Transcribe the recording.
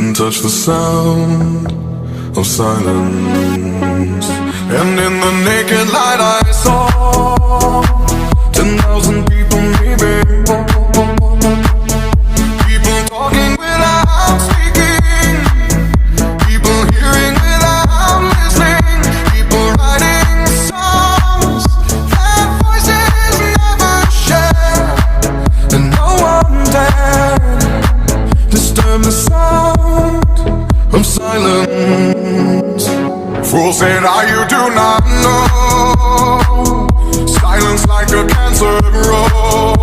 and touch the sound of silence. And in the naked light I saw 10,000 people, maybe. People talking without speaking, people hearing without listening, people writing songs that voices never share, and no one dared disturb the sound of silence. Fools say now you do not know, silence like a cancer grows.